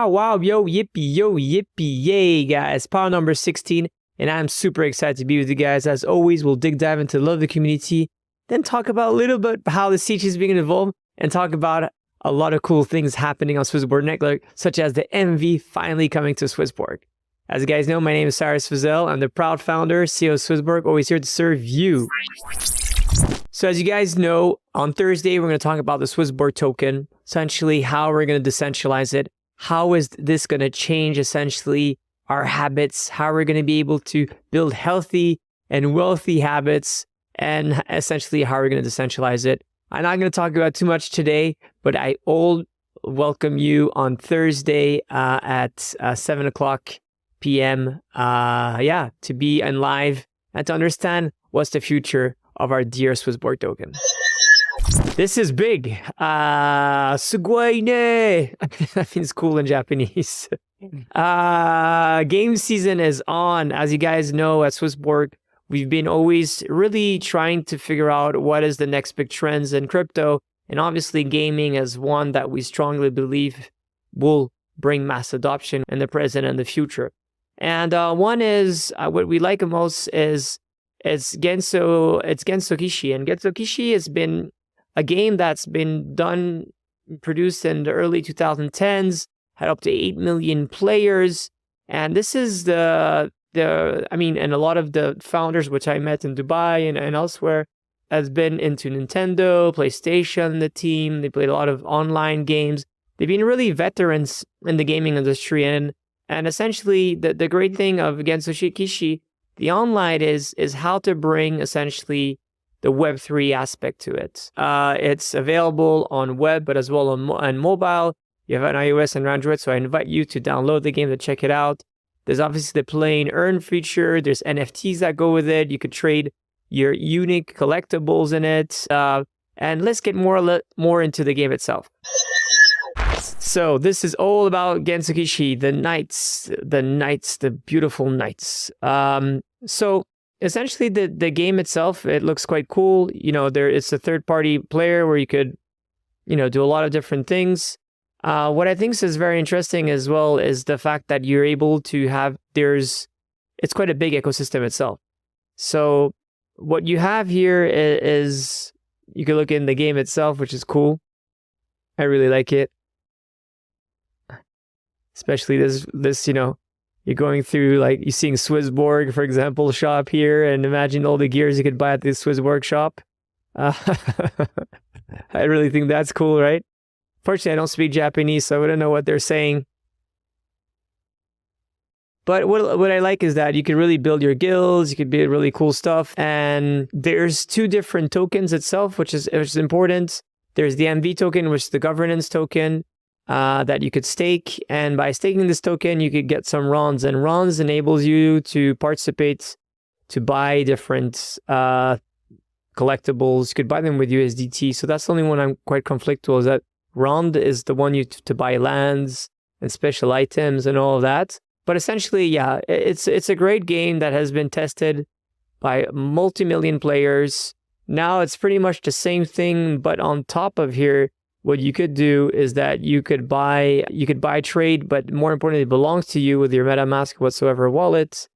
wow, yo, yippee, yay, guys. Power number 16, and I'm super excited to be with you guys. As always, we'll dive into the love of the community, then talk about a little bit how the CHSB is being involved, and talk about a lot of cool things happening on SwissBorg Network, such as the MV finally coming to SwissBorg. As you guys know, my name is Cyrus Fazell. I'm the proud founder, CEO of SwissBorg, always here to serve you. So as you guys know, on Thursday, we're going to talk about the SwissBorg token, essentially how we're going to decentralize it, how is this going to change essentially our habits, how we're going to be able to build healthy and wealthy habits, and essentially how we're going to decentralize it. I'm not going to talk about too much today, but I all welcome you on Thursday at 7 o'clock p.m. To be in live and to understand what's the future of our dear SwissBorg token. This is big. Sugoi ne. That means cool in Japanese. Game season is on. As you guys know, at SwissBorg, we've been always really trying to figure out what is the next big trends in crypto. And obviously gaming is one that we strongly believe will bring mass adoption in the present and the future. And one is, what we like the most is Genso Kishi. And Genso Kishi has been a game that's been produced in the early 2010s, had up to 8 million players. And this is and a lot of the founders, which I met in Dubai and elsewhere, has been into Nintendo, PlayStation, the team. They played a lot of online games. They've been really veterans in the gaming industry. And essentially, the great thing of Genso Kishi, the online is how to bring essentially the Web3 aspect to it. It's available on web, but as well on mobile. You have an iOS and Android, so I invite you to download the game to check it out. There's obviously the play and earn feature. There's NFTs that go with it. You could trade your unique collectibles in it. And let's get more into the game itself. So this is all about Genso Kishi, the knights, the beautiful knights. So essentially the game itself, it looks quite cool. It's a third-party player where you could, do a lot of different things. What I think is very interesting as well is the fact that you're able to have, it's quite a big ecosystem itself. So what you have here is you can look in the game itself, which is cool. I really like it. Especially this, you're going through, like, you're seeing SwissBorg, for example, shop here, and imagine all the gears you could buy at this SwissBorg shop. I really think that's cool, right? Fortunately, I don't speak Japanese, so I wouldn't know what they're saying. But what I like is that you can really build your guilds, you can build really cool stuff, and there's two different tokens itself, which is important. There's the MV token, which is the governance token, that you could stake, and by staking this token you could get some RONs, and RONs enables you to participate, to buy different collectibles. You could buy them with USDT, so that's the only one I'm quite conflictual, is that RON is the one to buy lands and special items and all of that. But essentially, yeah, it's a great game that has been tested by multi-million players. Now it's pretty much the same thing, but on top of here, what you could do is that you could buy trade, but more importantly, it belongs to you with your MetaMask whatsoever wallet.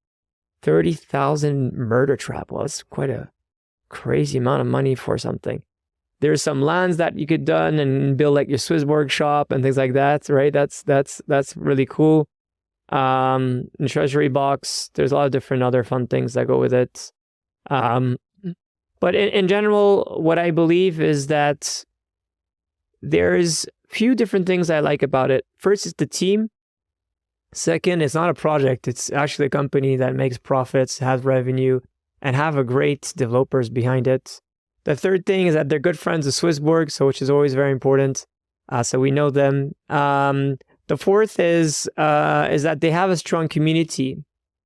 30,000 murder trap. Well, that's quite a crazy amount of money for something. There's some lands that you could done and build like your SwissBorg shop and things like that, right? That's really cool. Treasury box. There's a lot of different other fun things that go with it. But in general, what I believe is that there's few different things I like about it. First, it's the team. Second, it's not a project. It's actually a company that makes profits, has revenue, and have a great developers behind it. The third thing is that they're good friends of SwissBorg, which is always very important. So we know them. The fourth is that they have a strong community.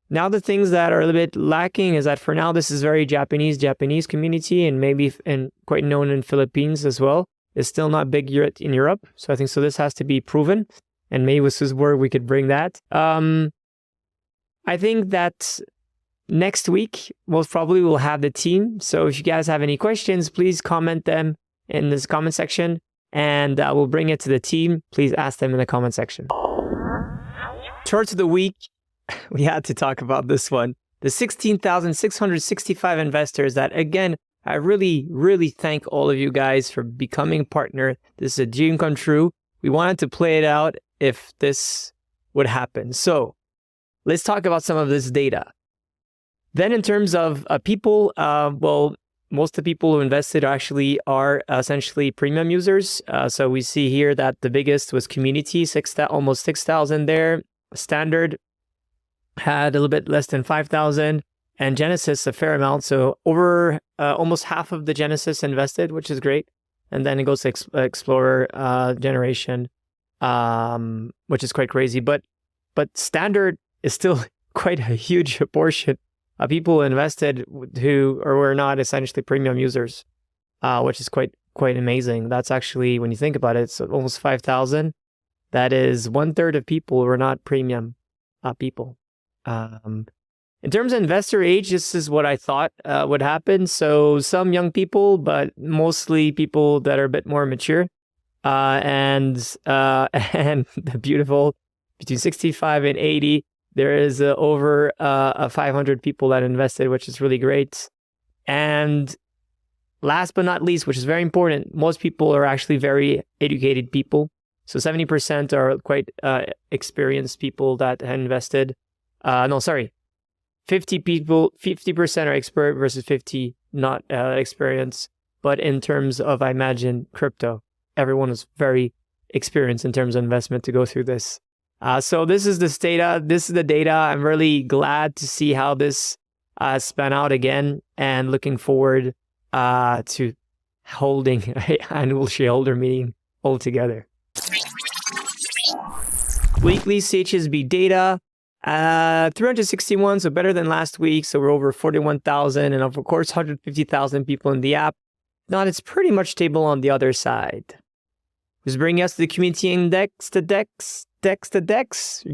Now the things that are a little bit lacking is that for now this is very Japanese community, and maybe quite known in Philippines as well. It's still not big in Europe, so I think this has to be proven, and maybe with SwissBorg we could bring that. I think that next week we'll have the team. So if you guys have any questions, please comment them in this comment section, and we'll bring it to the team. Please ask them in the comment section. charts of the week, we had to talk about this one. The 16,665 investors that, again, I really, really thank all of you guys for becoming a partner. This is a dream come true. We wanted to play it out if this would happen. So let's talk about some of this data. Then in terms of people, well, most of the people who invested actually are essentially premium users. So we see here that the biggest was Community, almost 6,000 there. Standard had a little bit less than 5,000. And Genesis, a fair amount. So over almost half of the Genesis invested, which is great. And then it goes to Explorer generation, which is quite crazy. But Standard is still quite a huge portion of people invested who were not essentially premium users, which is quite amazing. That's actually, when you think about it, it's almost 5,000. That is 1/3 of people who are not premium people. In terms of investor age, this is what I thought would happen. So some young people, but mostly people that are a bit more mature, and the beautiful between 65 and 80. There is over 500 people that invested, which is really great. And last but not least, which is very important, most people are actually very educated people. So 70% are quite experienced people that have invested. 50% are expert versus 50 not experienced. But in terms of, I imagine, crypto, everyone is very experienced in terms of investment to go through this. So this is this data. This is the data. I'm really glad to see how this span out again, and looking forward to holding an annual shareholder meeting all together. Weekly CHSB data, 361, so better than last week. So we're over 41,000, and of course 150,000 people in the app. Now it's pretty much stable on the other side. This brings us to the community index, the DEX,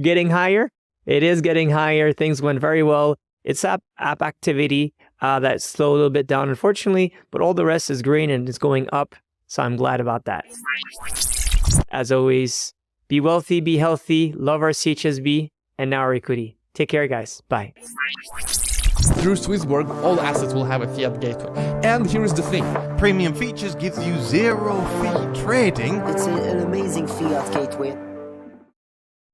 getting higher. It is getting higher. Things went very well. It's app activity that slowed a little bit down, unfortunately, but all the rest is green and it's going up. So I'm glad about that. As always, be wealthy, be healthy, love our CHSB and now our equity. Take care, guys. Bye. Through SwissBorg, all assets will have a fiat gateway. And here is the thing. Premium features gives you 0 fee trading. It's an amazing fiat gateway.